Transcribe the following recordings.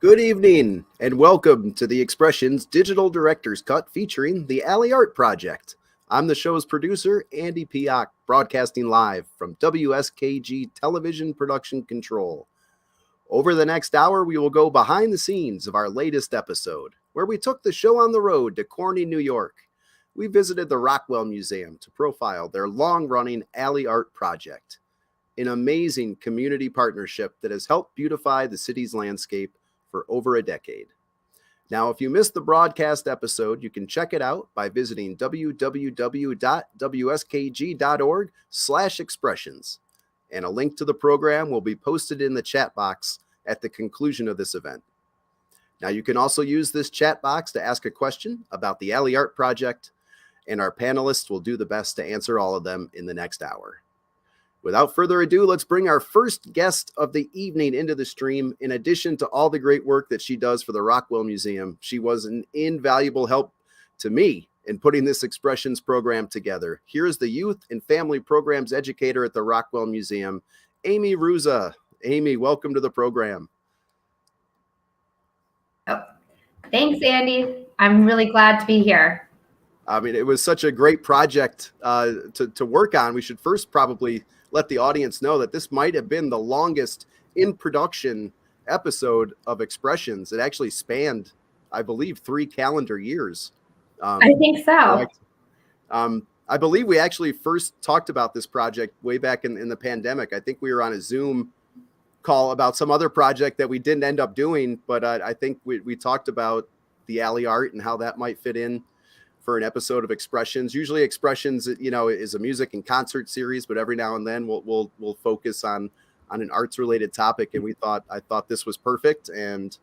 Good evening and welcome to the Expressions Digital Director's Cut featuring the Alley Art Project. I'm the show's producer, Andy Piak, broadcasting live from WSKG Television Production Control. Over the next hour, we will go behind the scenes of our latest episode, where we took the show on the road to Corning, New York. We visited the Rockwell Museum to profile their long-running Alley Art Project, an amazing community partnership that has helped beautify the city's landscape for over a decade. Now, if you missed the broadcast episode, you can check it out by visiting www.wskg.org/expressions. And a link to the program will be posted in the chat box at the conclusion of this event. Now, you can also use this chat box to ask a question about the Alley Art Project, and our panelists will do the best to answer all of them in the next hour. Without further ado, let's bring our first guest of the evening into the stream. In addition to all the great work that she does for the Rockwell Museum, she was an invaluable help to me in putting this Expressions program together. Here is the Youth and Family Programs Educator at the Rockwell Museum, Amy Ruza. Amy, welcome to the program. Oh, thanks, Andy. I'm really glad to be here. I mean, it was such a great project to work on. We should first probably let the audience know that this might have been the longest in production episode of Expressions. It actually spanned, I believe, 3 calendar years. I think so. I believe we actually first talked about this project way back in the pandemic. I think we were on a Zoom call about some other project that we didn't end up doing, but I think we talked about the Alley Art and how that might fit in for an episode of Expressions. Usually Expressions, is a music and concert series, but every now and then we'll focus on an arts related topic. And I thought this was perfect. And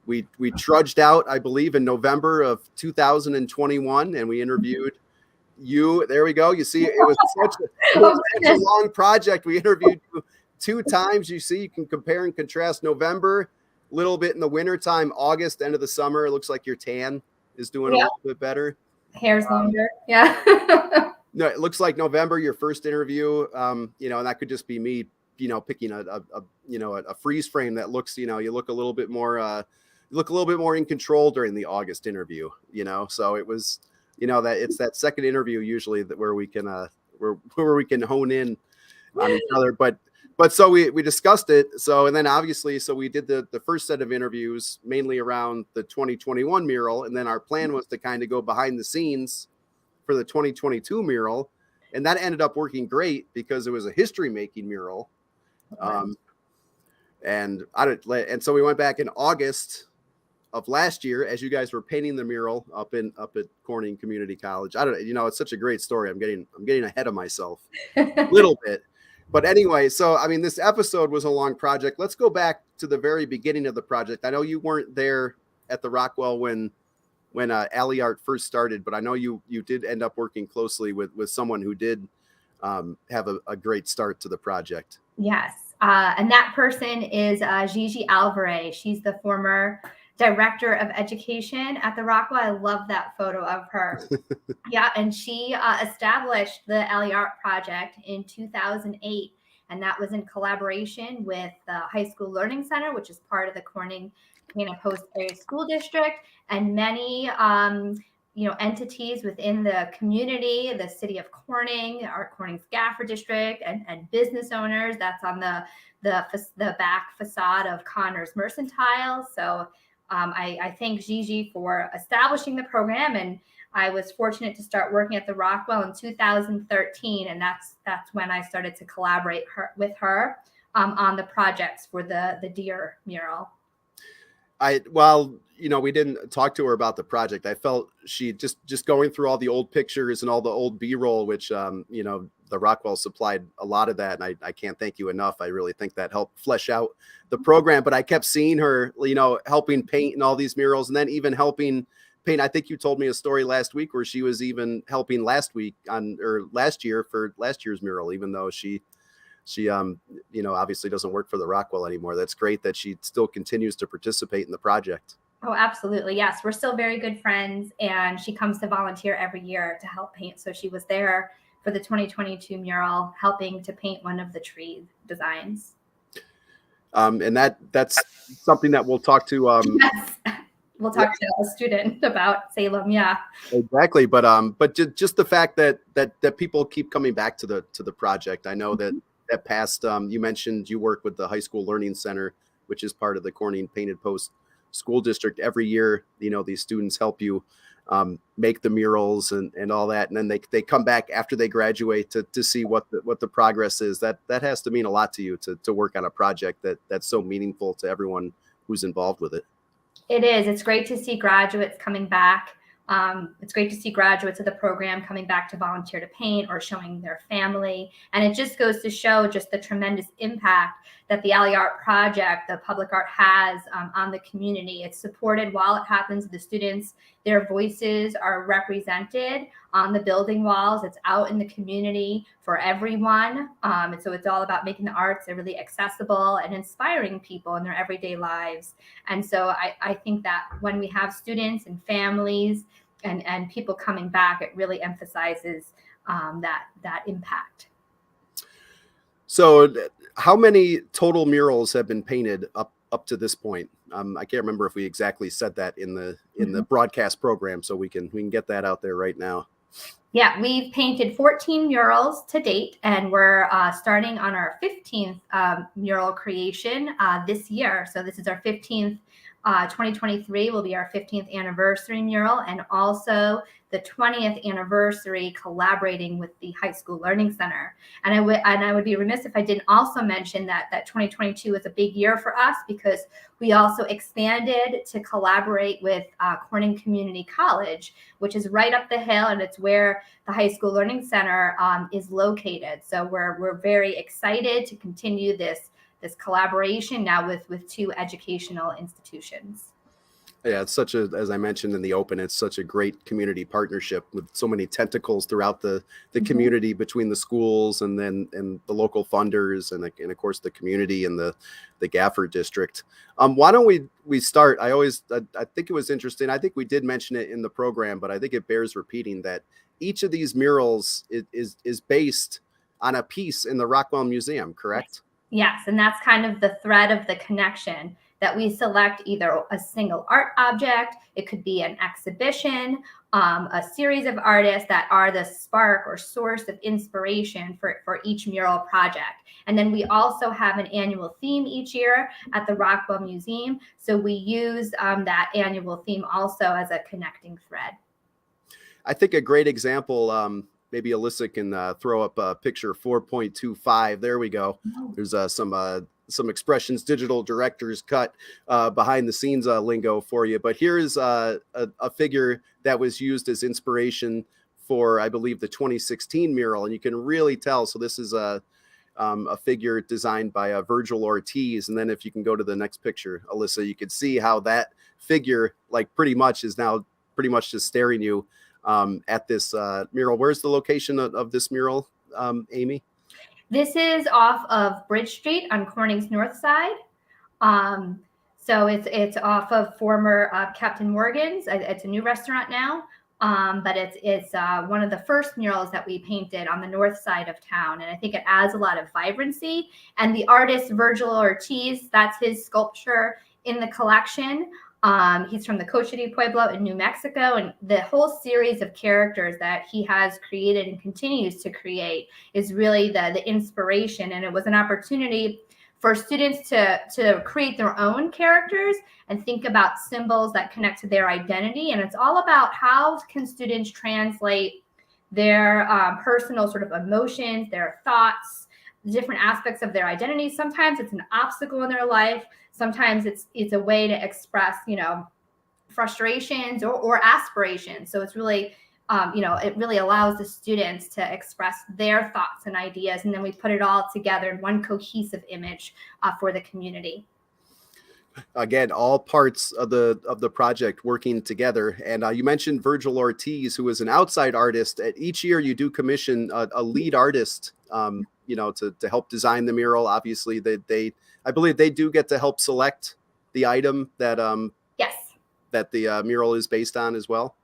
we trudged out, I believe, in November of 2021, and we interviewed you. There we go. You see, it was such a long project. We interviewed you 2 times. You see, you can compare and contrast November, a little bit in the wintertime, August, end of the summer. It looks like your tan is doing a little bit better. Hair's longer. Yeah. No, it looks like November, your first interview, and that could just be me, picking a freeze frame that looks, you look a little bit more, in control during the August interview, so it was, that it's that second interview usually where we can, where we can hone in on each other. But so we discussed it. So, and then obviously, so we did the first set of interviews mainly around the 2021 mural. And then our plan was to kind of go behind the scenes for the 2022 mural. And that ended up working great because it was a history making mural. And so we went back in August of last year as you guys were painting the mural up at Corning Community College. It's such a great story. I'm getting ahead of myself a little bit. But anyway, so, I mean, this episode was a long project. Let's go back to the very beginning of the project. I know you weren't there at the Rockwell when Alley Art first started, but I know you did end up working closely with someone who did have a great start to the project. Yes. And that person is Gigi Alvarez. She's the former director of education at the Rockwell. I love that photo of her. Yeah, and she established the Alley Art Project in 2008, and that was in collaboration with the High School Learning Center, which is part of the Corning Cannon Post Area School District, and many entities within the community, the city of Corning, our Corning Stafford District, and business owners. That's on the back facade of Connors Mercantile. So I thank Gigi for establishing the program, and I was fortunate to start working at the Rockwell in 2013, and that's when I started to collaborate with her on the projects for the Deer mural. We didn't talk to her about the project. I felt she just going through all the old pictures and all the old B-roll, which the Rockwell supplied a lot of that, and I can't thank you enough. I really think that helped flesh out the program. But I kept seeing her, helping paint in all these murals, and then even helping paint. I think you told me a story last week where she was even helping last year for last year's mural, even though she obviously doesn't work for the Rockwell anymore. That's great that she still continues to participate in the project. Oh, absolutely. Yes. We're still very good friends, and she comes to volunteer every year to help paint. So she was there for the 2022 mural, helping to paint one of the tree designs. And that's something that we'll talk to. Yes. We'll talk to a student about Salem. Yeah. Exactly. But just the fact that people keep coming back to the project. I know that past, you mentioned you work with the High School Learning Center, which is part of the Corning Painted Post School District. Every year, these students help you make the murals and all that. And then they come back after they graduate to see what the progress is. That has to mean a lot to you to work on a project that's so meaningful to everyone who's involved with it. It is. It's great to see graduates coming back. It's great to see graduates of the program coming back to volunteer to paint or showing their family. And it just goes to show just the tremendous impact that the Alley Art Project, the public art, has on the community. It's supported while it happens. The students, their voices are represented on the building walls. It's out in the community for everyone. And so it's all about making the arts really accessible and inspiring people in their everyday lives. And so I think that when we have students and families and people coming back, it really emphasizes that impact. So how many total murals have been painted up to this point? I can't remember if we exactly said that in the broadcast program, so we can get that out there right now. Yeah, we've painted 14 murals to date, and we're starting on our 15th mural creation this year. So this is our 15th. 2023 will be our 15th anniversary mural, and also the 20th anniversary collaborating with the High School Learning Center. And I would be remiss if I didn't also mention that 2022 was a big year for us, because we also expanded to collaborate with Corning Community College, which is right up the hill, and it's where the High School Learning Center is located. So we're very excited to continue this collaboration now with two educational institutions. Yeah, it's as I mentioned in the open, it's such a great community partnership with so many tentacles throughout the community, between the schools and the local funders and of course the community and the Gaffer district. Why don't we start? I think it was interesting. I think we did mention it in the program, but I think it bears repeating that each of these murals is based on a piece in the Rockwell Museum, correct? Yes, and that's kind of the thread of the connection, that we select either a single art object, it could be an exhibition, a series of artists that are the spark or source of inspiration for each mural project. And then we also have an annual theme each year at the Rockwell Museum. So we use that annual theme also as a connecting thread. I think a great example, maybe Alyssa can throw up picture 4.25. There we go. There's some expressions digital director's cut behind the scenes lingo for you. But here's a figure that was used as inspiration for, I believe, the 2016 mural. And you can really tell. So this is a figure designed by Virgil Ortiz. And then if you can go to the next picture, Alyssa, you can see how that figure pretty much is now pretty much just staring you at this mural. Where's the location of this mural, Amy? This is off of Bridge Street on Corning's north side. So it's off of former Captain Morgan's. It's a new restaurant now, but it's one of the first murals that we painted on the north side of town. And I think it adds a lot of vibrancy. And the artist Virgil Ortiz, that's his sculpture in the collection. He's from the Cochiti Pueblo in New Mexico, and the whole series of characters that he has created and continues to create is really the inspiration. And it was an opportunity for students to create their own characters and think about symbols that connect to their identity. And it's all about how can students translate their personal sort of emotions, their thoughts, different aspects of their identity. Sometimes it's an obstacle in their life. Sometimes it's a way to express, frustrations or aspirations. So it's really, it really allows the students to express their thoughts and ideas. And then we put it all together in one cohesive image for the community. Again, all parts of the project working together. And you mentioned Virgil Ortiz, who is an outside artist. Each year you do commission a lead artist, to help design the mural. Obviously, I believe they do get to help select the item that yes, that the mural is based on as well.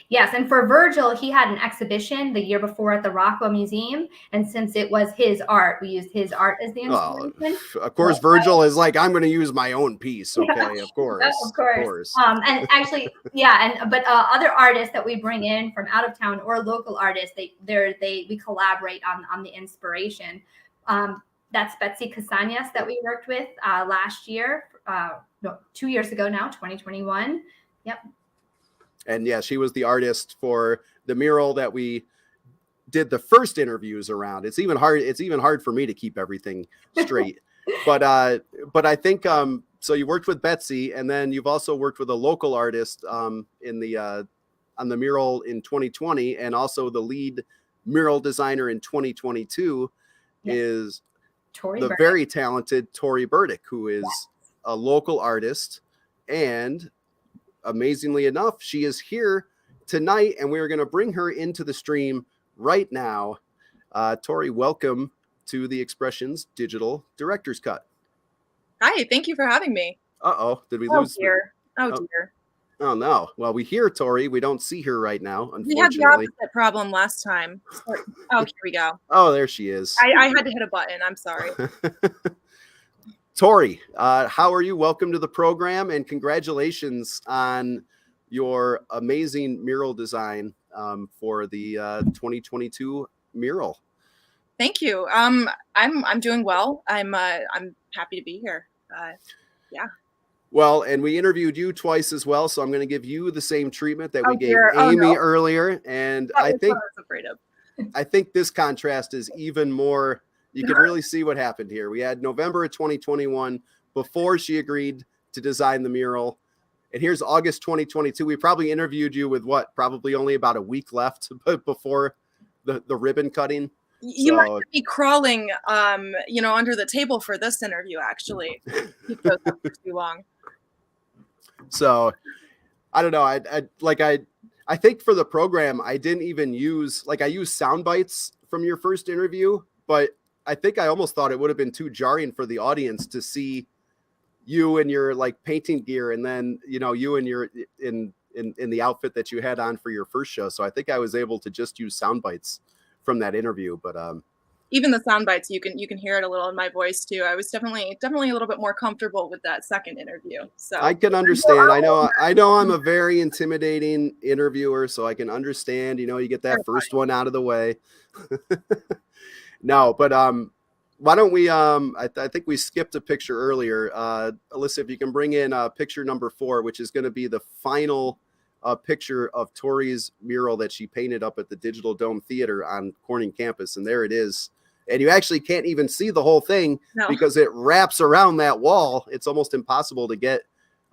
Yes, and for Virgil, he had an exhibition the year before at the Rockwell Museum, and since it was his art, we used his art as the Oh, inspiration. of course, Virgil is like, I'm going to use my own piece. Okay, of Yeah, course, of of course. course. And actually, yeah, and but other artists that we bring in from out of town or local artists, we collaborate on the inspiration. That's Betsy Casañas that we worked with last year, no, 2 years ago now, 2021. Yep. And yeah, she was the artist for the mural that we did the first interviews around. It's even hard for me to keep everything straight. but I think so you worked with Betsy, and then you've also worked with a local artist in the on the mural in 2020, and also the lead mural designer in 2022 Yes. is Tori the Burdick. very talented Tori Burdick, who is a local artist. And amazingly enough, she is here tonight, and we're going to bring her into the stream right now. Tori, welcome to the Expressions Digital Director's Cut. Hi, thank you for having me. Uh-oh, did we Oh lose? dear. Oh dear. Oh no. Well, we hear Tori. We don't see her right now, unfortunately. We had the opposite problem last time. Oh, here we go. Oh, there she is. I had to hit a button. I'm sorry. Tori, how are you? Welcome to the program, and congratulations on your amazing mural design for the 2022 mural. Thank you. I'm doing well. I'm happy to be here. Yeah. Well, and we interviewed you twice as well, so I'm going to give you the same treatment that we gave Oh, Amy no. earlier. And That I was think what I was afraid of. I think this contrast is even more. You can really see what happened here. We had November of 2021 before she agreed to design the mural. And here's August 2022. We probably interviewed you with probably only about a week left before the ribbon cutting. You might be crawling, under the table for this interview, actually. Keep those up for too long. So I don't know. I think for the program, I didn't even use, I used sound bites from your first interview, but I think I almost thought it would have been too jarring for the audience to see you in your painting gear, and then you in your in the outfit that you had on for your first show. So I think I was able to just use sound bites from that interview. But even the sound bites, you can hear it a little in my voice too. I was definitely a little bit more comfortable with that second interview. So I can understand. I know I'm a very intimidating interviewer, so I can understand. You get that first one out of the way. No, but why don't we? I think we skipped a picture earlier. Alyssa, if you can bring in picture number 4, which is going to be the final picture of Tori's mural that she painted up at the Digital Dome Theater on Corning campus, and there it is. And you actually can't even see the whole thing because it wraps around that wall. It's almost impossible to get,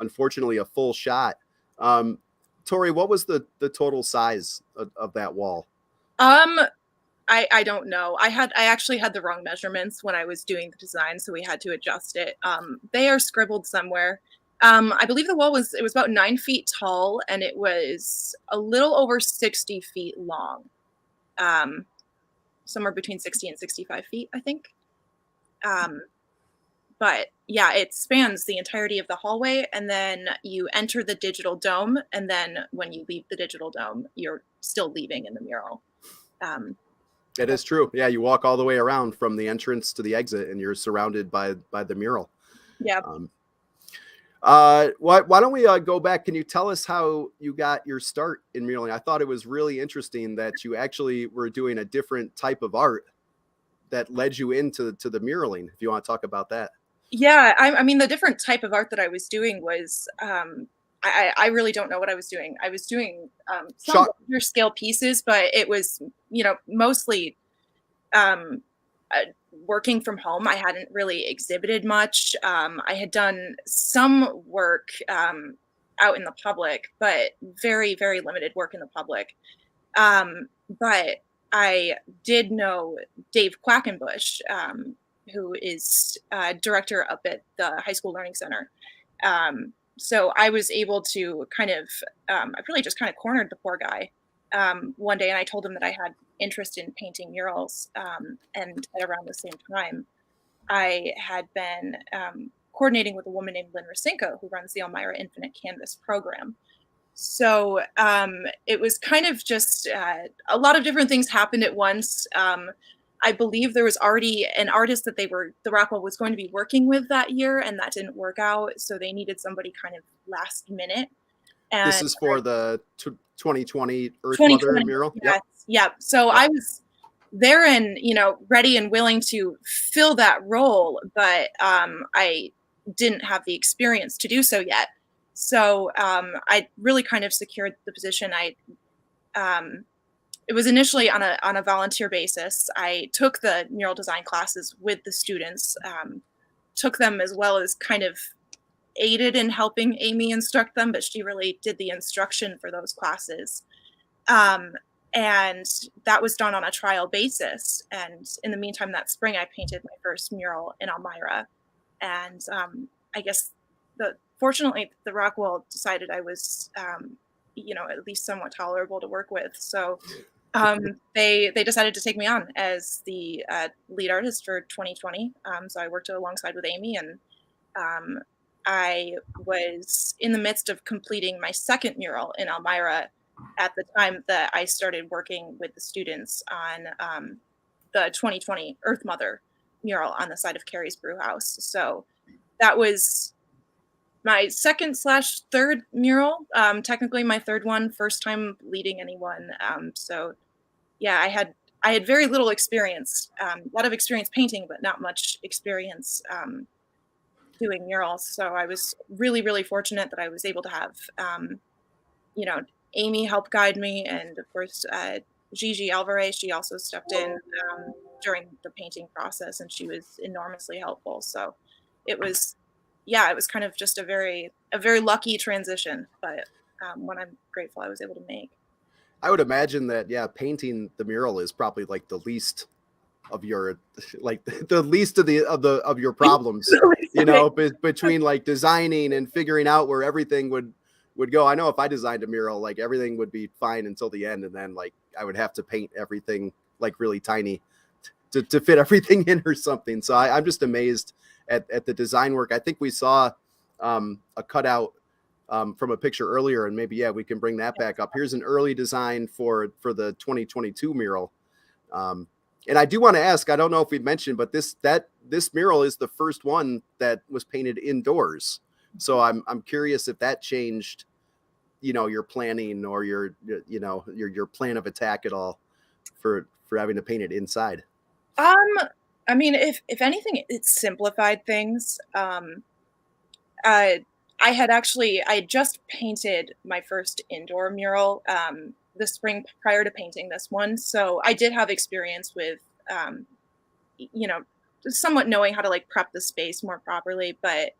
unfortunately, a full shot. Tori, what was the total size of that wall? I don't know. I actually had the wrong measurements when I was doing the design, so we had to adjust it. They are scribbled somewhere. I believe the wall was about 9 feet tall, and it was a little over 60 feet long. Somewhere between 60 and 65 feet, I think. But yeah, it spans the entirety of the hallway, and then you enter the Digital Dome, and then when you leave the Digital Dome, you're still leaving in the mural. It is true. Yeah, you walk all the way around from the entrance to the exit, and you're surrounded by the mural. Yeah. Why don't we go back? Can you tell us how you got your start in muraling? I thought it was really interesting that you actually were doing a different type of art that led you into the muraling. If you want to talk about that. Yeah, I mean, the different type of art that I was doing was, I really don't know what I was doing. I was doing some larger scale pieces, but it was, mostly working from home. I hadn't really exhibited much. I had done some work out in the public, but very, very limited work in the public. But I did know Dave Quackenbush, who is director up at the High School Learning Center. So I was able to kind of, I really just kind of cornered the poor guy one day, and I told him that I had interest in painting murals. And at around the same time, I had been coordinating with a woman named Lynn Rasinko, who runs the Elmira Infinite Canvas program. So it was kind of just a lot of different things happened at once. I believe there was already an artist that the Rockwell was going to be working with that year, and that didn't work out. So they needed somebody kind of last minute. And This is for the 2020 Earth 2020, Mother mural. yes, yep. So I was there and, ready and willing to fill that role, but I didn't have the experience to do so yet. So I really kind of secured the position. It was initially on a volunteer basis. I took the mural design classes with the students, took them as well as kind of aided in helping Amy instruct them, but she really did the instruction for those classes. And that was done on a trial basis. And in the meantime, that spring, I painted my first mural in Elmira. And I guess fortunately, the Rockwell decided I was, at least somewhat tolerable to work with. So they decided to take me on as the lead artist for 2020. So I worked alongside with Amy, and I was in the midst of completing my second mural in Elmira at the time that I started working with the students on the 2020 Earth Mother mural on the side of Carrie's Brew House. So that was my second/third mural, technically my third one, first time leading anyone. So yeah, I had very little experience, a lot of experience painting, but not much experience doing murals. So I was really, really fortunate that I was able to have, Amy help guide me. And of course, Gigi Alvarez, she also stepped in during the painting process, and she was enormously helpful. So it was kind of just a very lucky transition, but one I'm grateful I was able to make. I would imagine that, painting the mural is probably like the least of your, like the least of your problems, between like designing and figuring out where everything would go. I know if I designed a mural, like everything would be fine until the end. And then like, I would have to paint everything like really tiny to fit everything in or something. So I'm just amazed at the design work. I think we saw a cutout from a picture earlier, and maybe, we can bring that back up. Here's an early design for the 2022 mural. And I do want to ask, I don't know if we'd mentioned, but this mural is the first one that was painted indoors. So I'm curious if that changed, your planning or your plan of attack at all for having to paint it inside. I mean, if anything, it simplified things. I had just painted my first indoor mural the spring prior to painting this one. So I did have experience with, somewhat knowing how to like prep the space more properly. But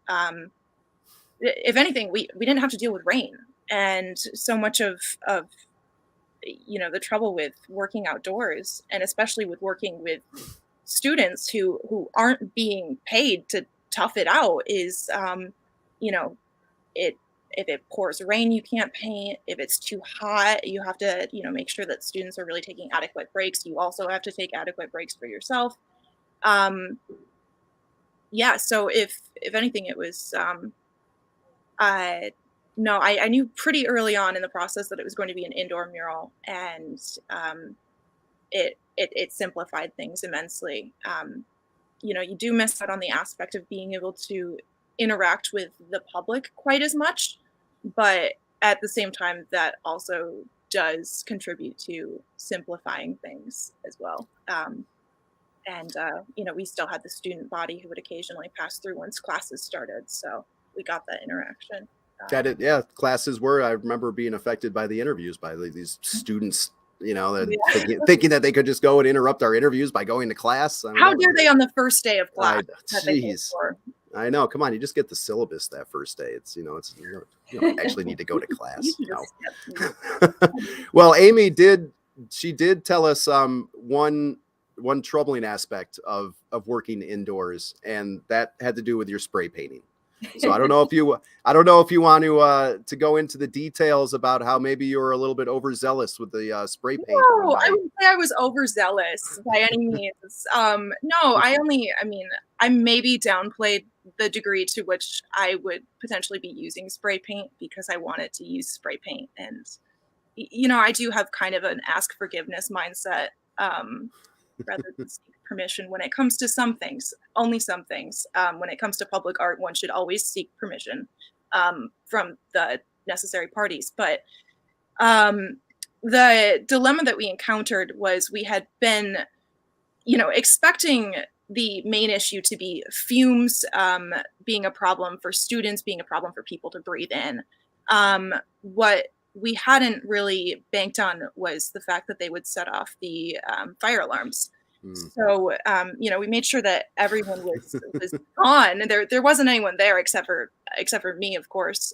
if anything, we didn't have to deal with rain. And so much of the trouble with working outdoors, and especially with working with students who aren't being paid to tough it out, is if it pours rain, you can't paint. If it's too hot, you have to make sure that students are really taking adequate breaks. You also have to take adequate breaks for yourself. So if anything, it was I knew pretty early on in the process that it was going to be an indoor mural, and it simplified things immensely. You do miss out on the aspect of being able to interact with the public quite as much, but at the same time, that also does contribute to simplifying things as well. We still had the student body who would occasionally pass through once classes started, so we got that interaction. Classes were, I remember being affected by the interviews by these students, thinking that they could just go and interrupt our interviews by going to class. How dare they on the first day of class? Jeez. I know. Come on, you just get the syllabus that first day. It's you don't actually need to go to class. No. Well, Amy did tell us one troubling aspect of working indoors, and that had to do with your spray painting. So I don't know if you want to go into the details about how maybe you were a little bit overzealous with the spray paint. No, I wouldn't say I was overzealous by any means. I maybe downplayed the degree to which I would potentially be using spray paint, because I wanted to use spray paint. And, I do have kind of an ask forgiveness mindset, rather than seek permission when it comes to some things, only some things. When it comes to public art, one should always seek permission from the necessary parties. But the dilemma that we encountered was we had been, expecting the main issue to be fumes being a problem for students, being a problem for people to breathe in. What we hadn't really banked on was the fact that they would set off the fire alarms. So, we made sure that everyone was gone. There wasn't anyone there except for me, of course.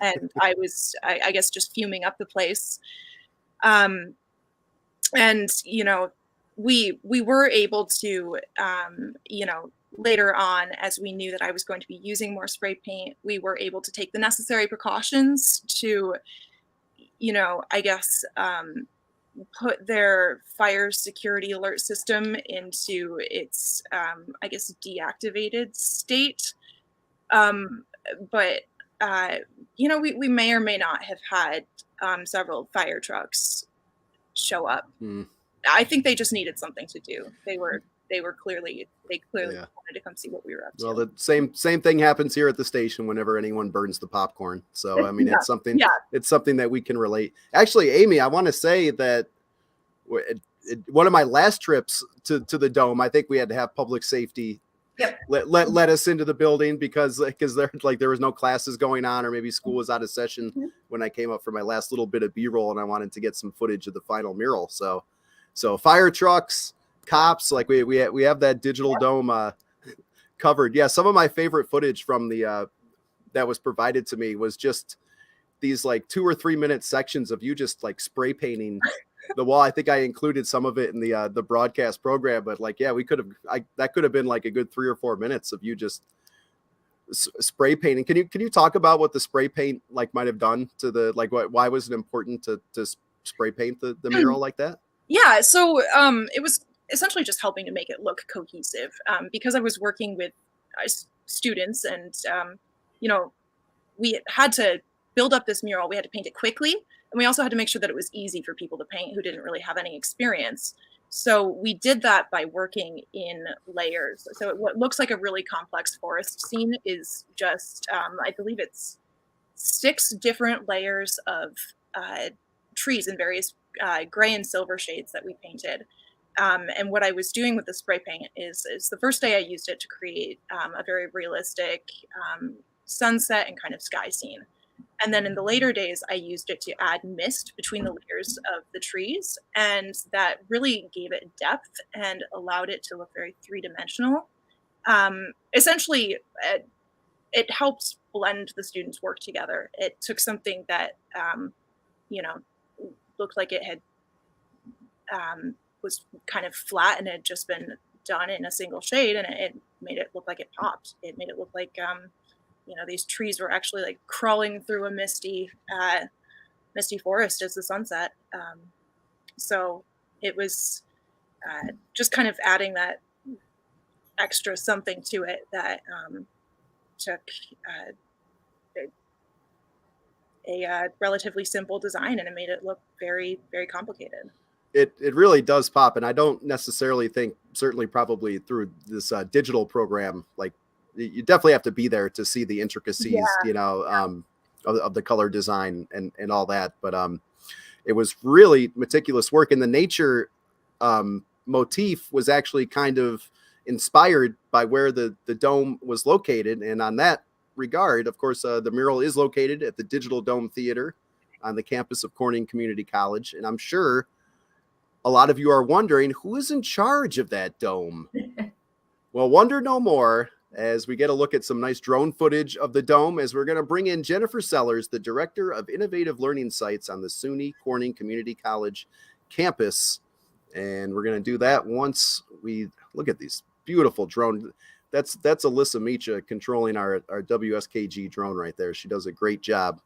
And I was, I guess, just fuming up the place. And, we were able to, later on, as we knew that I was going to be using more spray paint, we were able to take the necessary precautions to, I guess, put their fire security alert system into its, I guess, deactivated state. But, we may or may not have had several fire trucks show up. I think they just needed something to do. They clearly wanted to come see what we were up to. Well, the same thing happens here at the station whenever anyone burns the popcorn. So, I mean, it's something that we can relate. Actually, Amy, I want to say that one of my last trips to the Dome, I think we had to have public safety let us into the building because there was no classes going on, or maybe school was out of session when I came up for my last little bit of B-roll, and I wanted to get some footage of the final mural. So fire trucks, cops, like we have that digital Dome covered. Yeah, some of my favorite footage from the that was provided to me was just these like 2 or 3 minute sections of you just like spray painting the wall. I think I included some of it in the broadcast program, but like, yeah, that could have been like a good 3 or 4 minutes of you just spray painting. Can you talk about what the spray paint like might have done to the, like, why was it important to spray paint the mural like that? Yeah. So, it was essentially just helping to make it look cohesive, because I was working with students, and, we had to build up this mural. We had to paint it quickly. And we also had to make sure that it was easy for people to paint who didn't really have any experience. So we did that by working in layers. So what looks like a really complex forest scene is just, I believe it's 6 different layers of trees in various gray and silver shades that we painted. And what I was doing with the spray paint is the first day I used it to create a very realistic sunset and kind of sky scene. And then in the later days, I used it to add mist between the layers of the trees. And that really gave it depth and allowed it to look very 3-dimensional. Essentially, it helped blend the students' work together. It took something that, looked like it had was kind of flat and had just been done in a single shade, and it made it look like it popped. It made it look like these trees were actually like crawling through a misty forest as the sun set. So it was just kind of adding that extra something to it that took a relatively simple design and it made it look very, very complicated. It really does pop. And I don't necessarily think, certainly probably through this digital program, like you definitely have to be there to see the intricacies, of the color design and all that. But it was really meticulous work, and the nature motif was actually kind of inspired by where the Dome was located. And on that regard, of course, the mural is located at the Digital Dome Theater on the campus of Corning Community College. And I'm sure a lot of you are wondering, who is in charge of that dome? Well, wonder no more as we get a look at some nice drone footage of the dome, as we're going to bring in Jennifer Sellers, the Director of Innovative Learning Sites on the SUNY Corning Community College campus. And we're going to do that once we look at these beautiful drones. That's Alyssa Micha controlling our WSKG drone right there. She does a great job.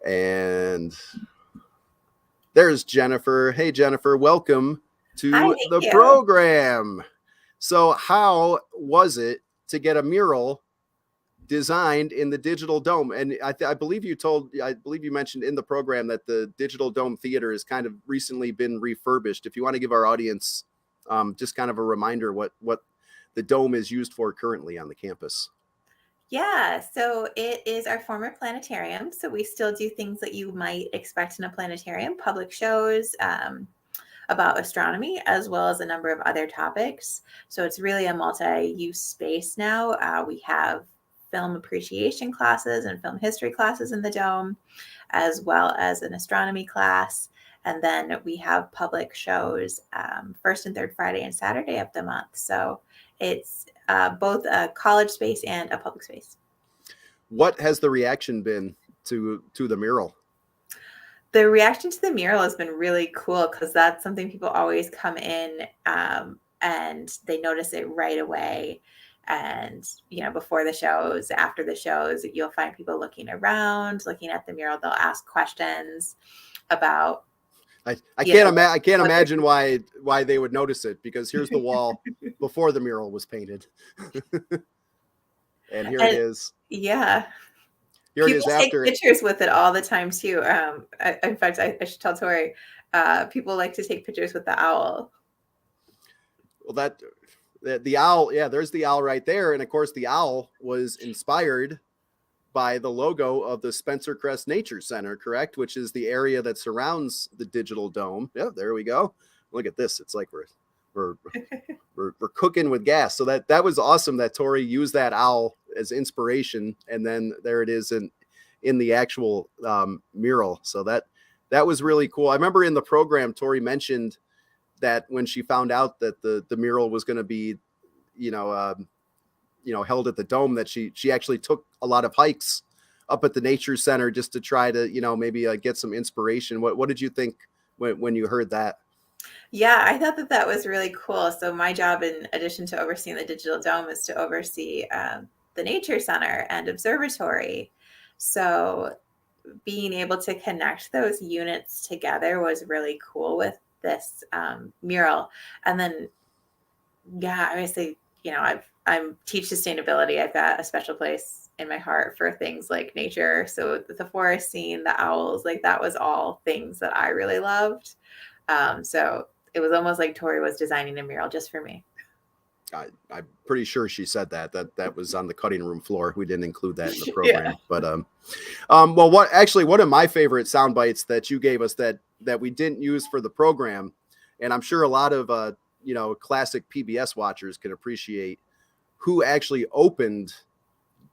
And there's Jennifer. Hey, Jennifer, welcome to the program. So how was it to get a mural designed in the Digital Dome. And I believe you mentioned in the program that the Digital Dome Theater has kind of recently been refurbished. If you want to give our audience just kind of a reminder what the dome is used for currently on the campus. Yeah, so it is our former planetarium. So we still do things that you might expect in a planetarium, public shows about astronomy, as well as a number of other topics. So it's really a multi-use space now. We have film appreciation classes and film history classes in the dome, as well as an astronomy class. And then we have public shows first and third Friday and Saturday of the month. So it's both a college space and a public space. What has the reaction been to the mural? The reaction to the mural has been really cool because that's something people always come in and they notice it right away. And, before the shows, after the shows, you'll find people looking around, looking at the mural. They'll ask questions about. I can't imagine why they would notice it, because here's the wall before the mural was painted. And here it is. Yeah. Here people it is after. Take pictures with it all the time too. In fact, I should tell Tori, people like to take pictures with the owl. Well, the owl, yeah, there's the owl right there. And of course, the owl was inspired by the logo of the Spencer Crest Nature Center, correct? Which is the area that surrounds the Digital Dome. Yeah, there we go. Look at this. It's like we're cooking with gas. So that was awesome that Tori used that owl as inspiration. And then there it is in the actual mural. So that was really cool. I remember in the program, Tori mentioned that when she found out that the mural was going to be, held at the dome, that she actually took a lot of hikes up at the Nature Center just to try to, maybe get some inspiration. What did you think when you heard that? Yeah, I thought that was really cool. So my job, in addition to overseeing the Digital Dome, is to oversee the Nature Center and Observatory. So being able to connect those units together was really cool with this mural. And then, yeah, obviously, I'm teach sustainability. I've got a special place in my heart for things like nature. So the forest scene, the owls, like that was all things that I really loved. So it was almost like Tori was designing a mural just for me. I'm pretty sure she said that was on the cutting room floor. We didn't include that in the program. Yeah. But well, one of my favorite sound bites that you gave us that we didn't use for the program, and I'm sure a lot of classic PBS watchers can appreciate, who actually opened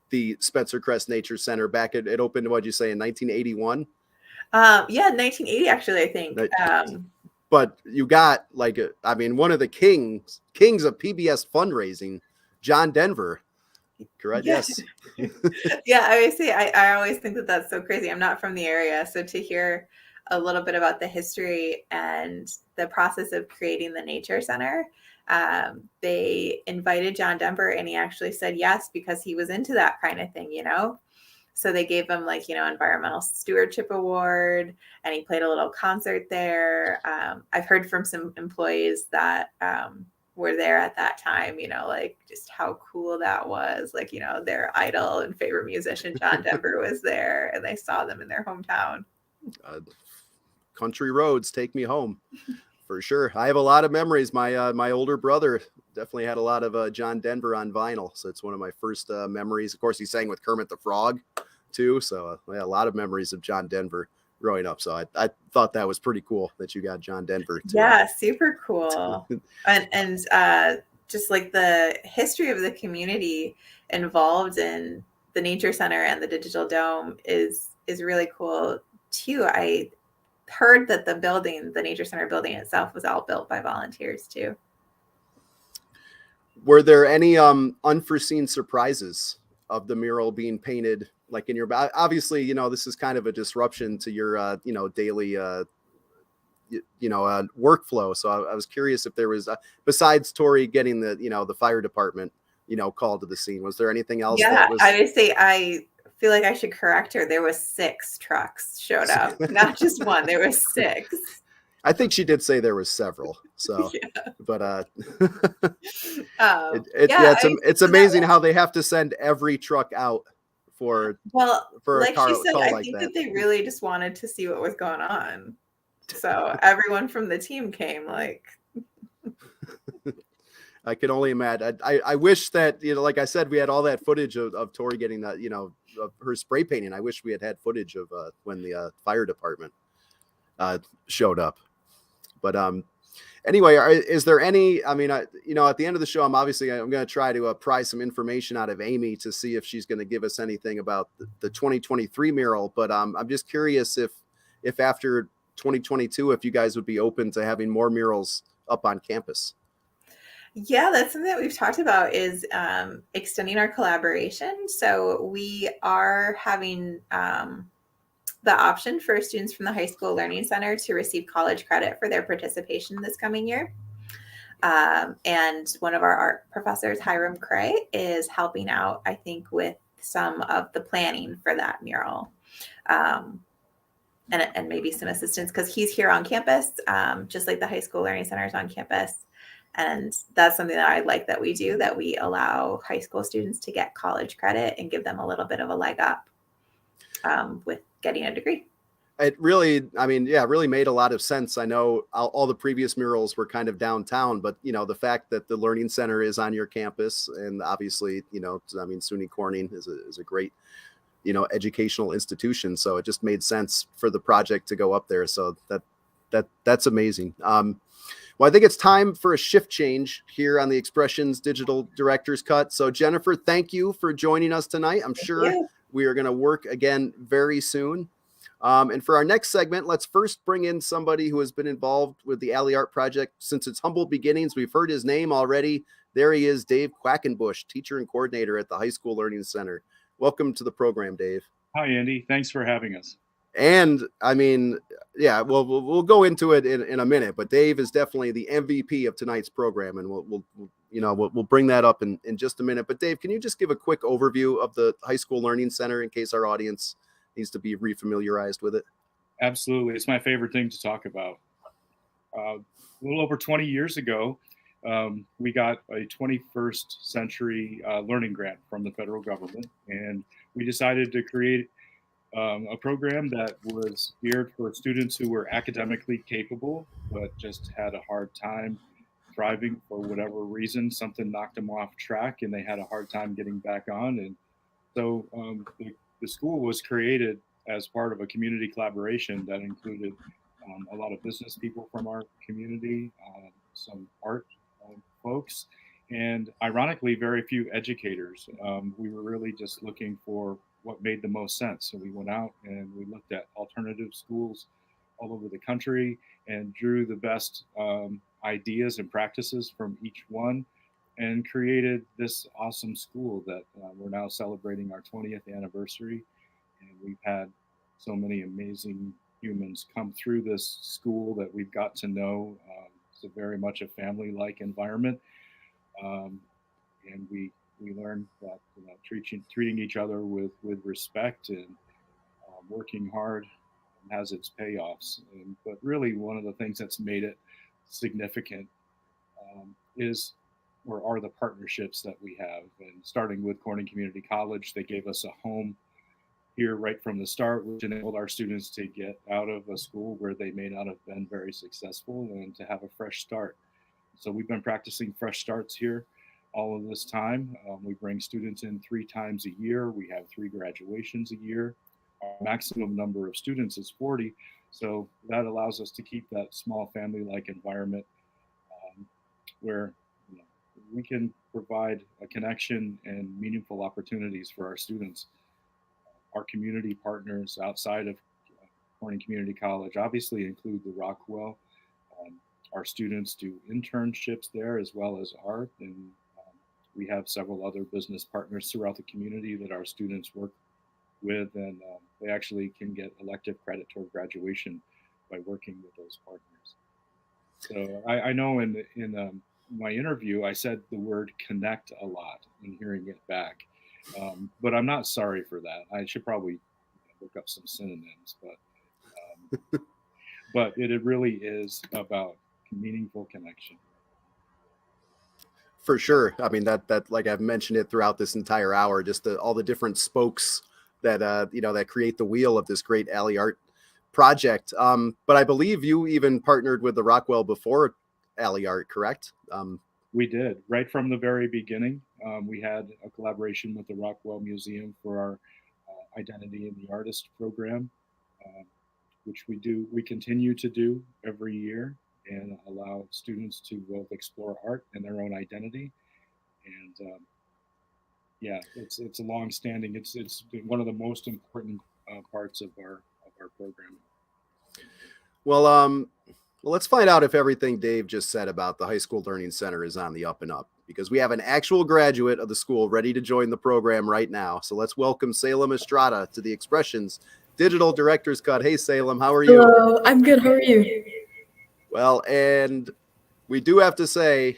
the Spencer Crest Nature Center back it opened, what'd you say, in 1981? Yeah, 1980 actually, I think. But you got one of the kings of PBS fundraising, John Denver, correct? Yeah. Yes. Yeah, I always think that that's so crazy. I'm not from the area, so to hear a little bit about the history and the process of creating the Nature Center, they invited John Denver, and he actually said yes because he was into that kind of thing, So they gave him environmental stewardship award, and he played a little concert there. I've heard from some employees that were there at that time, just how cool that was. Their idol and favorite musician, John Denver, was there, and they saw them in their hometown. Country roads take me home. For sure. I have a lot of memories. My older brother definitely had a lot of John Denver on vinyl. So it's one of my first memories. Of course, he sang with Kermit the Frog too. So I had a lot of memories of John Denver growing up. So I thought that was pretty cool that you got John Denver too. Yeah, super cool. and just like the history of the community involved in the Nature Center and the Digital Dome is really cool too. I heard that the Nature Center building itself was all built by volunteers too. Were there any unforeseen surprises of the mural being painted, like in your, obviously, this is kind of a disruption to your, daily, workflow. So I was curious if there was, besides Tori getting the fire department, called to the scene, was there anything else? Yeah, I would say I feel like I should correct her. There was 6 trucks showed up, not just one. There was 6. I think she did say there was several. So, Yeah. but Yeah, it's so that amazing was, how they have to send every truck out for well, a like she said, call I like think that. that they really just wanted to see what was going on. So everyone from the team came, like, I can only imagine. I wish that, like I said, we had all that footage of Tori getting that, of her spray painting. I wish we had footage of when the fire department showed up. But anyway, is there any? I mean, at the end of the show, I'm going to try to pry some information out of Amy to see if she's going to give us anything about the 2023 mural. But I'm just curious if after 2022, if you guys would be open to having more murals up on campus. yeah, that's something that we've talked about is extending our collaboration. So we are having the option for students from the High School Learning Center to receive college credit for their participation this coming year. And one of our art professors, Hiram Cray, is helping out, I think, with some of the planning for that mural. And maybe some assistance because he's here on campus, just like the High School Learning Center is on campus. And that's something that I like that we do, that we allow high school students to get college credit and give them a little bit of a leg up with getting a degree. It really, really made a lot of sense. I know all the previous murals were kind of downtown, but the fact that the Learning Center is on your campus, and obviously, SUNY Corning is a great, educational institution. So it just made sense for the project to go up there. So that's amazing. Well, I think it's time for a shift change here on the Expressions Digital Director's Cut. So Jennifer, thank you for joining us tonight. I'm sure we are going to work again very soon. And for our next segment, let's first bring in somebody who has been involved with the Alley Art Project since its humble beginnings. We've heard his name already. There he is, Dave Quackenbush, teacher and coordinator at the High School Learning Center. Welcome to the program, Dave. Hi, Andy. Thanks for having us. And we'll go into it in a minute, but Dave is definitely the MVP of tonight's program, and we'll bring that up in just a minute. But Dave, can you just give a quick overview of the High School Learning Center in case our audience needs to be refamiliarized with it? Absolutely. It's my favorite thing to talk about. A little over 20 years ago, we got a 21st century learning grant from the federal government, and we decided to create a program that was geared for students who were academically capable, but just had a hard time thriving for whatever reason. Something knocked them off track and they had a hard time getting back on. And so the school was created as part of a community collaboration that included a lot of business people from our community, some art folks, and ironically, very few educators. We were really just looking for what made the most sense. So we went out and we looked at alternative schools all over the country and drew the best ideas and practices from each one and created this awesome school that we're now celebrating our 20th anniversary. And we've had so many amazing humans come through this school that we've got to know. It's a very much a family-like environment. And we learned that treating each other with respect and working hard has its payoffs. But really, one of the things that's made it significant are the partnerships that we have. And starting with Corning Community College, they gave us a home here right from the start, which enabled our students to get out of a school where they may not have been very successful and to have a fresh start. So we've been practicing fresh starts here all of this time. We bring students in 3 times a year. We have 3 graduations a year. Our maximum number of students is 40. So that allows us to keep that small family-like environment where we can provide a connection and meaningful opportunities for our students. Our community partners outside of Corning Community College obviously include the Rockwell. Our students do internships there as well as art, and we have several other business partners throughout the community that our students work with, and they actually can get elective credit toward graduation by working with those partners. So I know in my interview, I said the word connect a lot and hearing it back, but I'm not sorry for that. I should probably look up some synonyms, but it really is about meaningful connection. For sure. I mean, that like I've mentioned it throughout this entire hour, just all the different spokes that that create the wheel of this great Alley Art project. But I believe you even partnered with the Rockwell before Alley Art, correct? We did right from the very beginning. We had a collaboration with the Rockwell Museum for our Identity in the Artist program, which we continue to do every year, and allow students to both explore art and their own identity. And yeah, it's a long-standing. It's one of the most important parts of our program. Well, let's find out if everything Dave just said about the High School Learning Center is on the up and up, because we have an actual graduate of the school ready to join the program right now. So let's welcome Salem Estrada to the Expressions Digital Director's Cut. Hey, Salem, how are you? Hello, I'm good. How are you? Well, and we do have to say,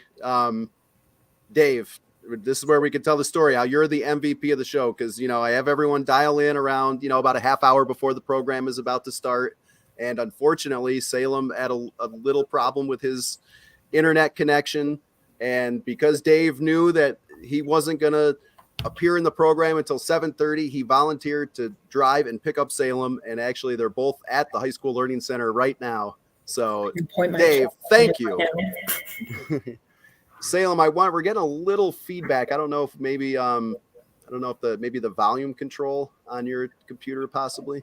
Dave, this is where we can tell the story how you're the MVP of the show, because, I have everyone dial in around, about a half hour before the program is about to start. And unfortunately, Salem had a little problem with his internet connection. And because Dave knew that he wasn't going to appear in the program until 7:30, he volunteered to drive and pick up Salem. And actually, they're both at the High School Learning Center right now. So, Dave, thank you. Salem, we're getting a little feedback. I don't know if maybe maybe the volume control on your computer possibly.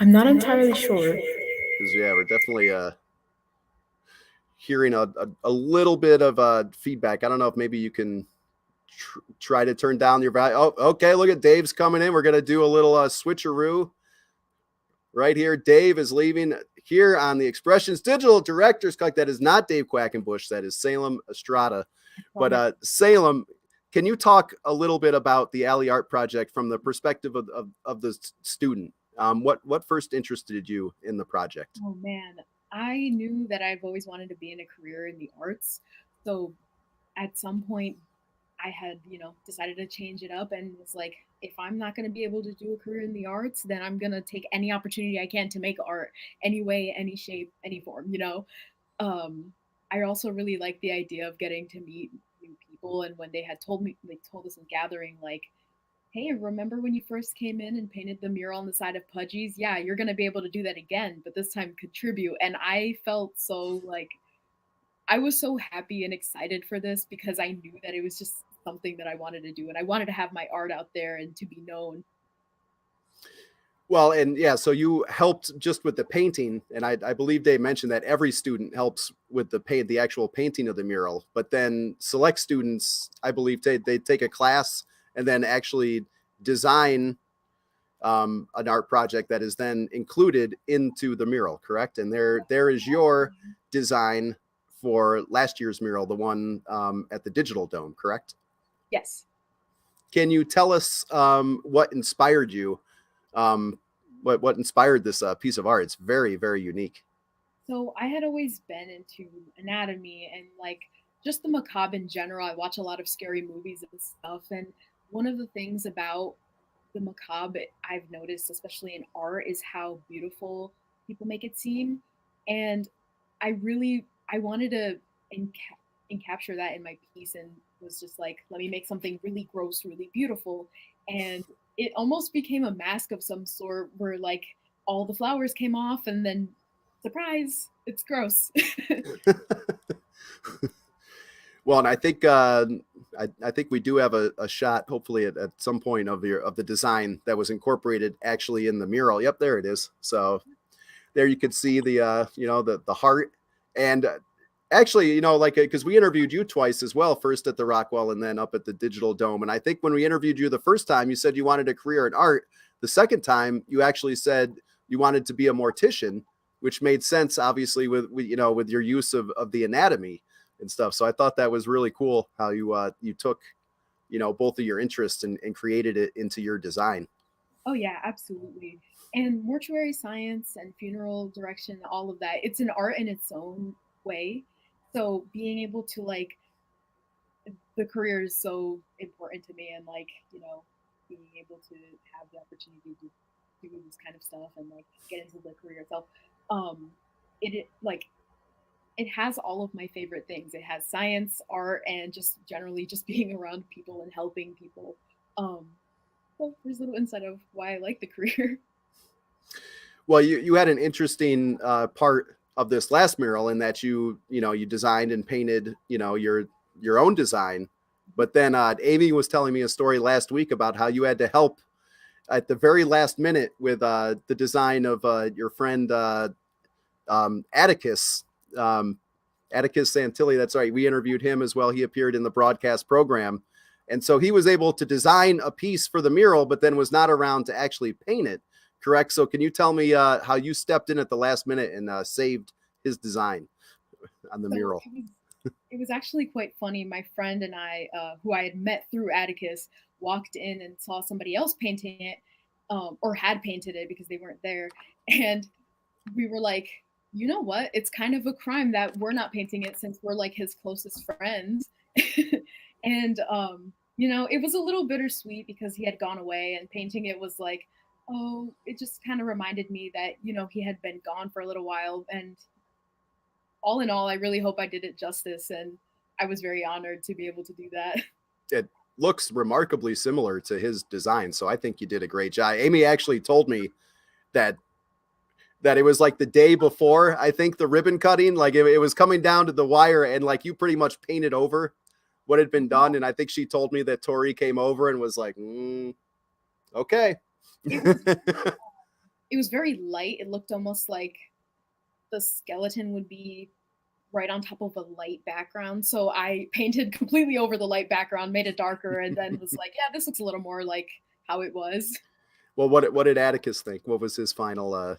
I'm not entirely sure. Because we're definitely hearing a little bit of feedback. I don't know if maybe you can try to turn down your volume. Oh, okay. Look at Dave's coming in. We're gonna do a little switcheroo right here. Dave is leaving here on the Expressions Digital Director's Cut. That is not Dave Quackenbush. That is Salem Estrada. But Salem, can you talk a little bit about the Alley Art project from the perspective of the student? What first interested you in the project? Oh man, I knew that I've always wanted to be in a career in the arts. So at some point I had, decided to change it up and was like, if I'm not going to be able to do a career in the arts, then I'm going to take any opportunity I can to make art any way, any shape, any form, I also really like the idea of getting to meet new people. And when they told us in gathering, like, hey, remember when you first came in and painted the mural on the side of Pudgy's? Yeah, you're going to be able to do that again, but this time contribute. And I felt so I was so happy and excited for this because I knew that it was just something that I wanted to do. And I wanted to have my art out there and to be known. Well, and yeah, so you helped just with the painting. And I believe Dave mentioned that every student helps with the actual painting of the mural. But then select students, I believe they take a class and then actually design an art project that is then included into the mural, correct? And there is your design for last year's mural, the one at the Digital Dome, correct? Yes. Can you tell us what inspired you? What inspired this piece of art? It's very, very unique. So I had always been into anatomy and just the macabre in general. I watch a lot of scary movies and stuff. And one of the things about the macabre I've noticed, especially in art, is how beautiful people make it seem. And I wanted to encapture that in my piece, and was just like, let me make something really gross, really beautiful. And it almost became a mask of some sort where all the flowers came off and then surprise, it's gross. Well, and I think I think we do have a shot, hopefully at some point of the design that was incorporated actually in the mural. Yep, there it is. So there you could see the the heart. And actually, because we interviewed you twice as well, first at the Rockwell and then up at the Digital Dome. And I think when we interviewed you the first time, you said you wanted a career in art. The second time, you actually said you wanted to be a mortician, which made sense, obviously, with your use of the anatomy and stuff. So I thought that was really cool how you took, both of your interests and created it into your design. Oh yeah, absolutely. And mortuary science and funeral direction, all of that, it's an art in its own way. So being able to the career is so important to me, and being able to have the opportunity to do this kind of stuff and like get into the career itself. It has all of my favorite things. It has science, art, and just generally just being around people and helping people. Well, there's a little insight of why I like the career. Well, you had an interesting part of this last mural in that you designed and painted, your own design. But then Amy was telling me a story last week about how you had to help at the very last minute with the design of your friend Atticus. Atticus Santilli, that's right. We interviewed him as well. He appeared in the broadcast program. And so he was able to design a piece for the mural, but then was not around to actually paint it. Correct. So can you tell me how you stepped in at the last minute and saved his design on the mural? It was actually quite funny. My friend and I, who I had met through Atticus, walked in and saw somebody else painting it, or had painted it because they weren't there. And we were like, you know what? It's kind of a crime that we're not painting it since we're like his closest friends. And, it was a little bittersweet because he had gone away, and painting it was like, oh, it just kind of reminded me that, he had been gone for a little while. And all in all, I really hope I did it justice. And I was very honored to be able to do that. It looks remarkably similar to his design. So I think you did a great job. Amy actually told me that it was like the day before, I think, the ribbon cutting, like it was coming down to the wire, and like you pretty much painted over what had been done. And I think she told me that Tori came over and was like, okay. It was very light. It looked almost like the skeleton would be right on top of a light background. So I painted completely over the light background, made it darker, and then was like, yeah, this looks a little more like how it was. Well, what did Atticus think? What was his final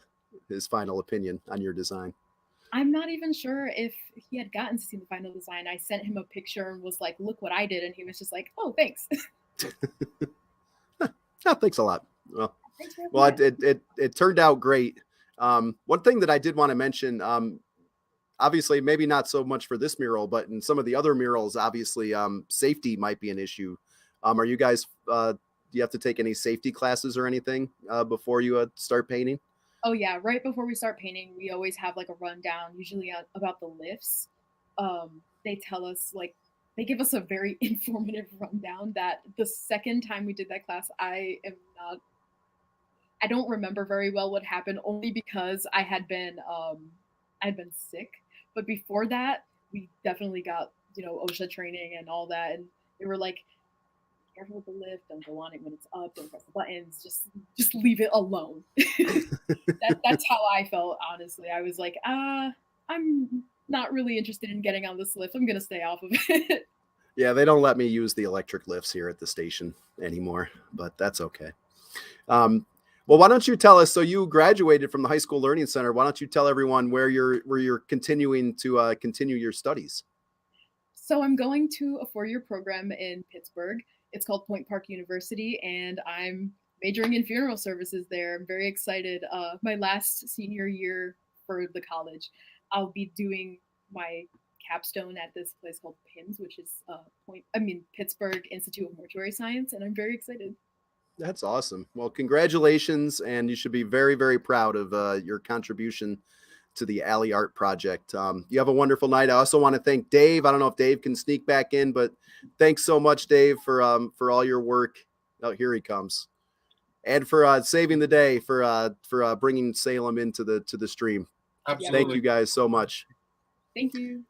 opinion on your design? I'm not even sure if he had gotten to see the final design. I sent him a picture and was like, look what I did. And he was just like, oh, thanks. Oh, thanks a lot. Well, it turned out great. One thing that I did want to mention, obviously, maybe not so much for this mural, but in some of the other murals, obviously, safety might be an issue. Are you guys, do you have to take any safety classes or anything before you start painting? Oh yeah, right before we start painting, we always have like a rundown, usually about the lifts. They tell us, like, they give us a very informative rundown that the second time we did that class, I don't remember very well what happened, only because I had been sick. But before that, we definitely got, OSHA training and all that. And they were like, careful with the lift, don't go on it when it's up, don't press the buttons, just leave it alone. That's how I felt, honestly. I was like, I'm not really interested in getting on this lift. I'm gonna stay off of it. Yeah, they don't let me use the electric lifts here at the station anymore, but that's okay. Well, why don't you tell us, so you graduated from the High School Learning Center, why don't you tell everyone where you're continuing to continue your studies? So I'm going to a 4-year program in Pittsburgh. It's called Point Park University, and I'm majoring in funeral services there. I'm very excited. My last senior year for the college, I'll be doing my capstone at this place called PIMS, which is Pittsburgh Institute of Mortuary Science, and I'm very excited. That's awesome. Well, congratulations, and you should be very, very proud of your contribution to the Alley Art Project. You have a wonderful night. I also want to thank Dave. I don't know if Dave can sneak back in, but thanks so much, Dave, for all your work. Oh, here he comes. And for saving the day, for bringing Salem into the stream. Absolutely. Thank you guys so much. Thank you.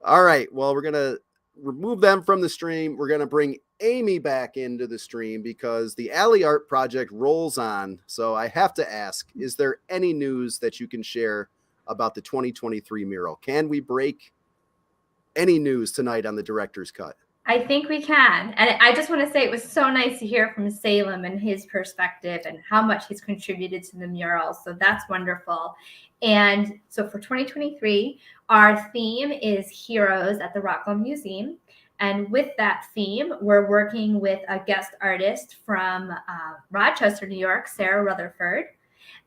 All right. Well, we're going to remove them from the stream. We're going to bring Amy back into the stream because the Alley Art Project rolls on. So I have to ask, is there any news that you can share about the 2023 mural? Can we break any news tonight on the director's cut? I think we can. And I just want to say it was so nice to hear from Salem and his perspective and how much he's contributed to the mural. So that's wonderful. And so for 2023, our theme is Heroes at the Rockwell Museum. And with that theme, we're working with a guest artist from Rochester, New York, Sarah Rutherford.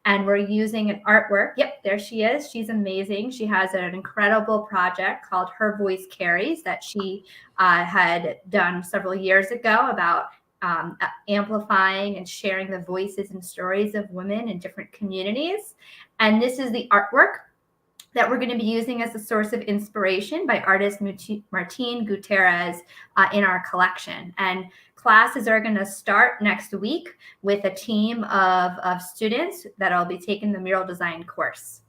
And we're using an artwork. Yep, there she is. She's amazing. She has an incredible project called Her Voice Carries that she had done several years ago about amplifying and sharing the voices and stories of women in different communities. And this is the artwork that we're going to be using as a source of inspiration by artist Martine Gutierrez in our collection. And classes are going to start next week with a team of students that'll be taking the mural design course.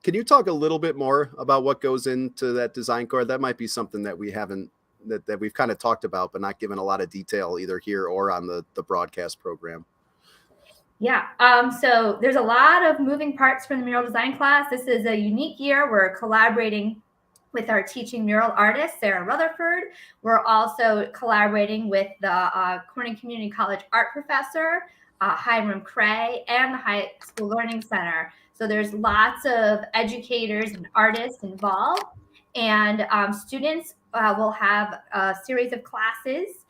Can you talk a little bit more about what goes into that design course? That might be something that we haven't, that we've kind of talked about, but not given a lot of detail either here or on the broadcast program. Yeah, so there's a lot of moving parts from the mural design class. This is a unique year. We're collaborating with our teaching mural artist, Sarah Rutherford. We're also collaborating with the Corning Community College art professor, Hiram Cray, and the High School Learning Center. So there's lots of educators and artists involved, and students will have a series of classes.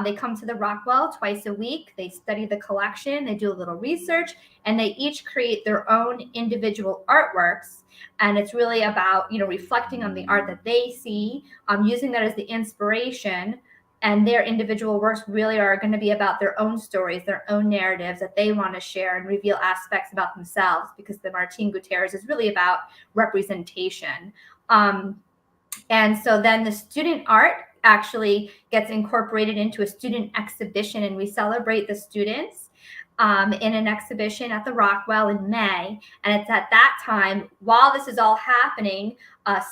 They come to the Rockwell twice a week. They study the collection, they do a little research, and they each create their own individual artworks. And it's really about, reflecting on the art that they see, using that as the inspiration. And their individual works really are going to be about their own stories, their own narratives that they want to share and reveal aspects about themselves, because the Martine Gutierrez is really about representation. And so then the student art actually gets incorporated into a student exhibition, and we celebrate the students in an exhibition at the Rockwell in May. And it's at that time, while this is all happening,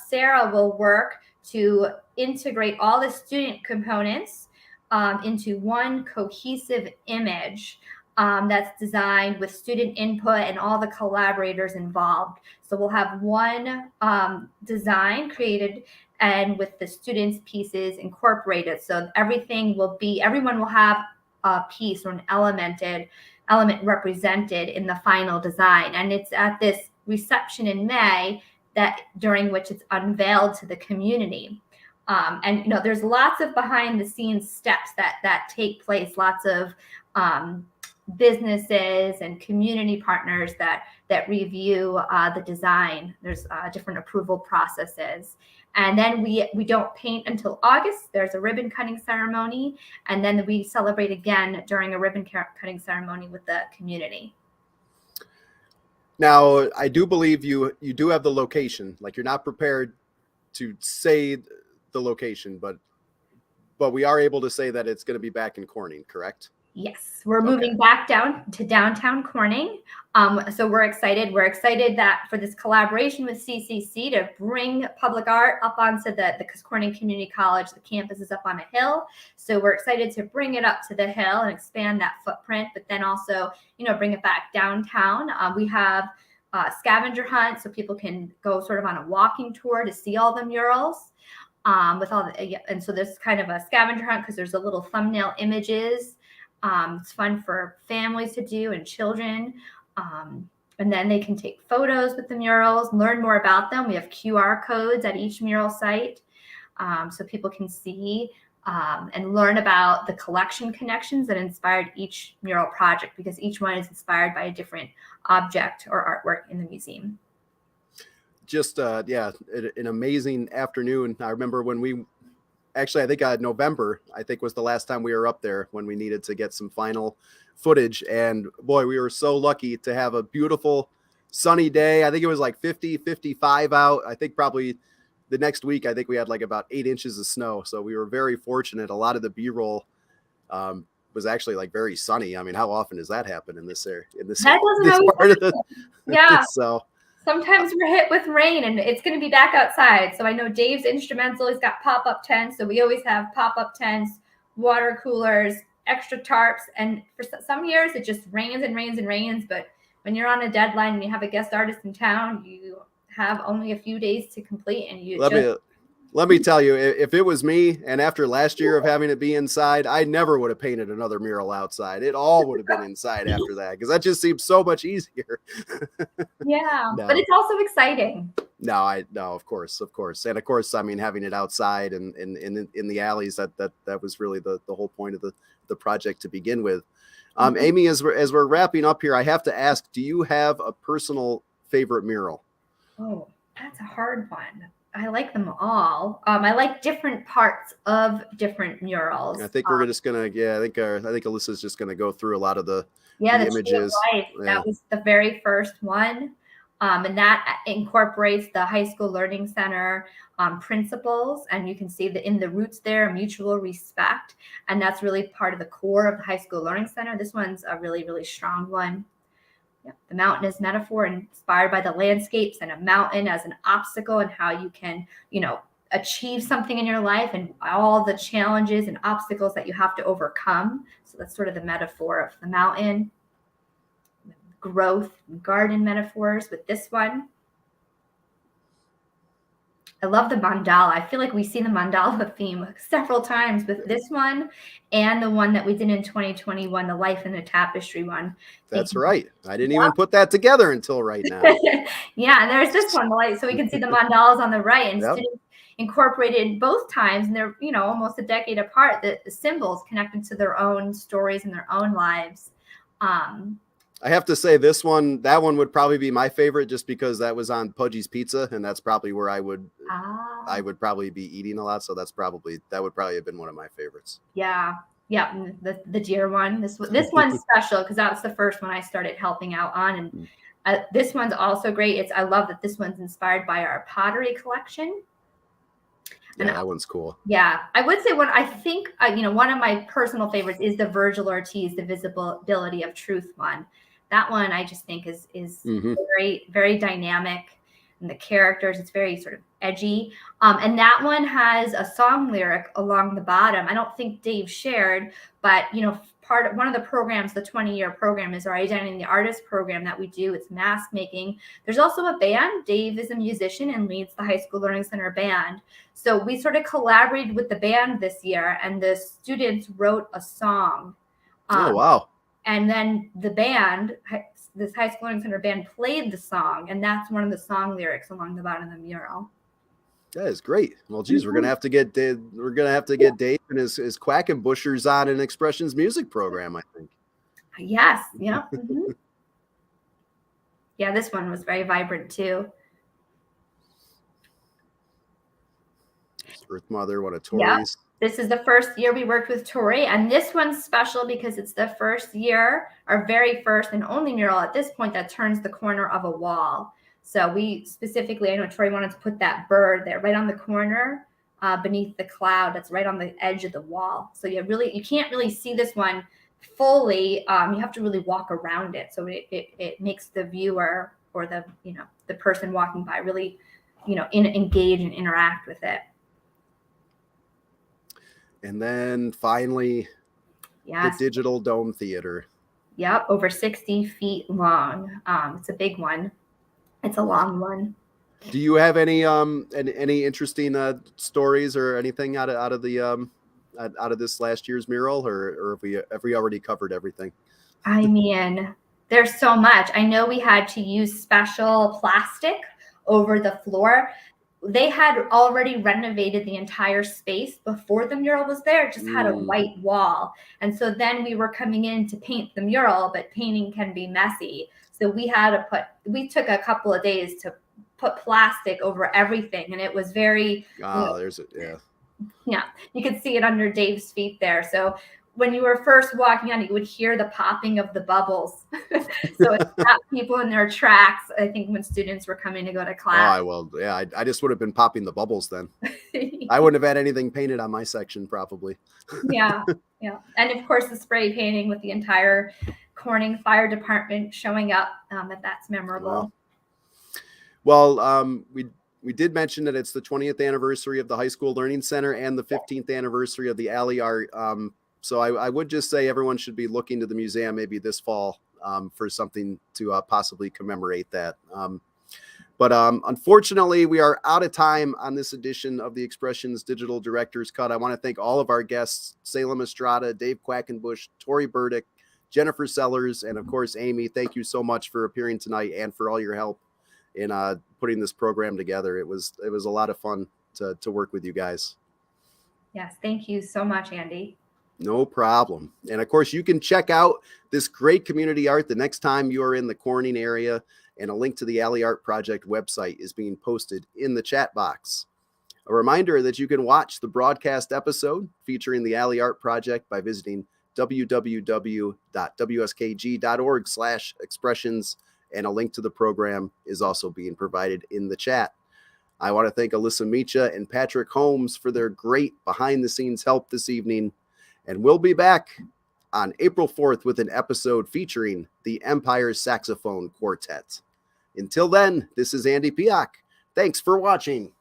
Sarah will work to integrate all the student components into one cohesive image that's designed with student input and all the collaborators involved. So we'll have one design created and with the students' pieces incorporated. So everyone will have a piece or an element represented in the final design. And it's at this reception in May during which it's unveiled to the community. And there's lots of behind the scenes steps that take place, lots of businesses and community partners that review the design. There's different approval processes. And then we don't paint until August. There's a ribbon cutting ceremony, and then we celebrate again during a ribbon cutting ceremony with the community. Now, I do believe you do have the location. Like, you're not prepared to say the location, but we are able to say that it's going to be back in Corning, correct? Yes, we're moving back down to downtown Corning. So we're excited. We're excited that for this collaboration with CCC to bring public art up onto because Corning Community College, the campus is up on a hill. So we're excited to bring it up to the hill and expand that footprint, but then also, bring it back downtown. We have a scavenger hunt, so people can go sort of on a walking tour to see all the murals. And so there's kind of a scavenger hunt because there's a little thumbnail images. It's fun for families to do and children. And then they can take photos with the murals, learn more about them. We have QR codes at each mural site, so people can see and learn about the collection connections that inspired each mural project, because each one is inspired by a different object or artwork in the museum. Just, an amazing afternoon. I remember when I think November, I think, was the last time we were up there when we needed to get some final footage. And boy, we were so lucky to have a beautiful sunny day. I think it was like 50, 55 out. I think probably the next week, I think we had like about 8 inches of snow. So we were very fortunate. A lot of the B-roll was actually like very sunny. I mean, how often does that happen in this area? This part of the, yeah. So sometimes we're hit with rain and it's going to be back outside. So I know Dave's Instrumental, he's got pop-up tents. So we always have pop-up tents, water coolers, extra tarps. And for some years it just rains and rains and rains. But when you're on a deadline and you have a guest artist in town, you have only a few days to complete. And let me tell you, if it was me, and after last year of having to be inside, I never would have painted another mural outside. It all would have been inside after that, because that just seems so much easier. Yeah, No. But it's also exciting. No, of course. And of course, I mean, having it outside and in the alleys, that was really the whole point of the project to begin with. Amy, as we're wrapping up here, I have to ask, do you have a personal favorite mural? Oh, that's a hard one. I like them all. I like different parts of different murals. I think we're just gonna, yeah. I think Alyssa's just gonna go through a lot of the Yeah, the Tree of images. Life. Yeah. That was the very first one. And that incorporates the high school learning center principles. And you can see that in the roots there, mutual respect. And that's really part of the core of the high school learning center. This one's a really, really strong one. Yeah. The mountain is metaphor inspired by the landscapes and a mountain as an obstacle and how you can, achieve something in your life and all the challenges and obstacles that you have to overcome. So that's sort of the metaphor of the mountain. Growth and garden metaphors with this one. I love the mandala. I feel like we see the mandala theme several times with this one and the one that we did in 2021, the Life in the Tapestry one. That's right. I didn't even put that together until right now. Yeah, and there's this one, so we can see the mandalas on the right, and Yep. students incorporated both times, and they're almost a decade apart. The symbols connected to their own stories and their own lives. I have to say that one would probably be my favorite just because that was on Pudgy's Pizza, and that's probably where I would probably be eating a lot. So that would probably have been one of my favorites. Yeah. And the deer one. This one's special because that's the first one I started helping out on, and this one's also great. I love that this one's inspired by our pottery collection. Yeah, that one's cool. Yeah, I would say one of my personal favorites is the Virgil Ortiz, The Visibility of Truth one. That one I just think is very, very dynamic, and the characters, it's very sort of edgy. And that one has a song lyric along the bottom. I don't think Dave shared, but one of the programs, the 20-year program, is our Identity the Artist program that we do. It's mask making. There's also a band. Dave is a musician and leads the High School Learning Center band. So we sort of collaborated with the band this year, and the students wrote a song. Oh, wow. And then the band, this High School Learning Center band, played the song, and that's one of the song lyrics along the bottom of the mural. That is great. Well, geez, we're gonna have to get Dave. We're gonna have to get Dave and his Quackenbushers on an Expressions music program, I think. Yes. Yeah. Yeah, this one was very vibrant too. Earth Mother, one of Tori's. This is the first year we worked with Tori, and this one's special because it's the first year, our very first and only mural at this point that turns the corner of a wall. So we specifically, I know Tori wanted to put that bird there right on the corner beneath the cloud that's right on the edge of the wall. So you can't really see this one fully. You have to really walk around it. So it makes the viewer or the person walking by really, engage and interact with it. And then finally, the Digital Dome Theater. Yep, over 60 feet long. It's a big one. It's a long one. Do you have any interesting stories or anything out of this last year's mural, or have we already covered everything? I mean, there's so much. I know we had to use special plastic over the floor. They had already renovated the entire space before the mural was there. It just had a white wall. And so then we were coming in to paint the mural, but painting can be messy. So we took a couple of days to put plastic over everything. And it was very, yeah, you could see it under Dave's feet there. So when you were first walking on, you would hear the popping of the bubbles. So it stopped people in their tracks, I think, when students were coming to go to class. Oh, well, yeah, I just would have been popping the bubbles then. I wouldn't have had anything painted on my section, probably. Yeah. And of course, the spray painting with the entire Corning Fire Department showing up, that's memorable. Well, we did mention that it's the 20th anniversary of the High School Learning Center and the 15th anniversary of the Alley Art. So I would just say everyone should be looking to the museum maybe this fall for something to possibly commemorate that. But unfortunately, we are out of time on this edition of the Expressions Digital Director's Cut. I want to thank all of our guests, Salem Estrada, Dave Quackenbush, Tori Burdick, Jennifer Sellers, and of course, Amy. Thank you so much for appearing tonight and for all your help in putting this program together. It was a lot of fun to work with you guys. Yes, thank you so much, Andy. No problem. And of course, you can check out this great community art the next time you are in the Corning area. And a link to the Alley Art Project website is being posted in the chat box. A reminder that you can watch the broadcast episode featuring the Alley Art Project by visiting www.wskg.org/expressions, and a link to the program is also being provided in the chat. I want to thank Alyssa Micha and Patrick Holmes for their great behind-the-scenes help this evening, and we'll be back on April 4th with an episode featuring the Empire Saxophone Quartet. Until then, this is Andy Piak. Thanks for watching.